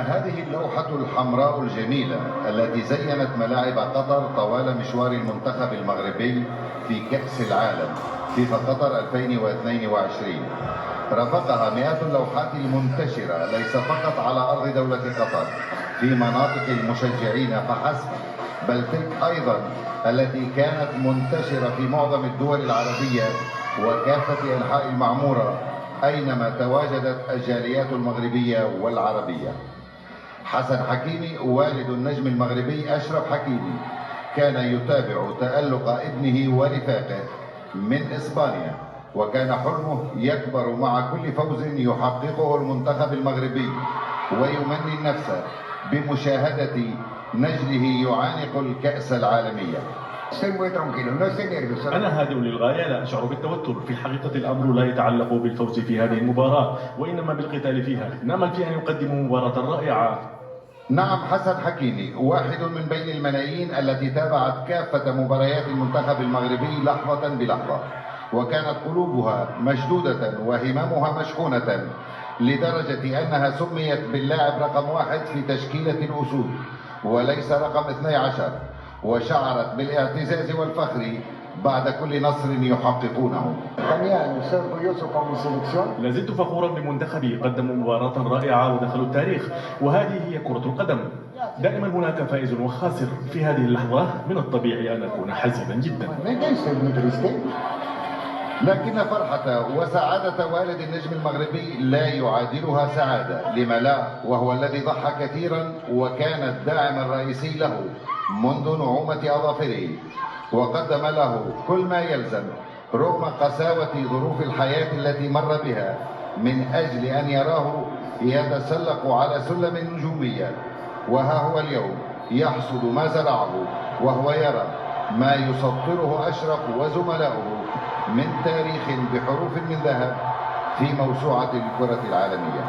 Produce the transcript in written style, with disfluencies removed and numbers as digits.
هذه اللوحة الحمراء الجميلة التي زينت ملاعب قطر طوال مشوار المنتخب المغربي في كأس العالم فيفا قطر 2022 رافقها مئات اللوحات المنتشرة ليس فقط على أرض دولة قطر في مناطق المشجعين فحسب، بل تلك أيضا التي كانت منتشرة في معظم الدول العربية وكافة أنحاء المعمورة أينما تواجدت الجاليات المغربية والعربية. حسن حكيمي والد النجم المغربي أشرف حكيمي كان يتابع تألق ابنه ورفاقه من إسبانيا، وكان حلمه يكبر مع كل فوز يحققه المنتخب المغربي، ويمني النفس بمشاهدة نجله يعانق الكأس العالمية. أنا هادئ للغاية، لا أشعر بالتوتر. في الحقيقة الأمر لا يتعلق بالفوز في هذه المباراة وإنما بالقتال فيها. نأمل في أن يقدموا مباراة رائعة. نعم، حسن حكيمي واحد من بين الملايين التي تابعت كافة مباريات المنتخب المغربي لحظة بلحظة، وكانت قلوبها مشدودة وهمامها مشحونة لدرجة أنها سميت باللاعب رقم 1 في تشكيلة الأسود وليس رقم 12، وشعرت بالاعتزاز والفخر بعد كل نصر يحققونه. لازلت فخورا بمنتخبي، قدموا مباراة رائعة ودخلوا التاريخ، وهذه هي كرة القدم، دائما هناك فائز وخاسر. في هذه اللحظة من الطبيعي أن أكون حزينا جدا، لكن فرحة وسعادة والد النجم المغربي لا يعادلها سعادة، لما لا، وهو الذي ضحى كثيرا وكان الداعم الرئيسي له منذ نعومة أظافره، وقدم له كل ما يلزم رغم قساوة ظروف الحياة التي مر بها من أجل أن يراه يتسلق على سلم النجومية. وها هو اليوم يحصد ما زرعه، وهو يرى ما يسطره أشرف وزملاؤه من تاريخ بحروف من ذهب في موسوعة الكرة العالمية.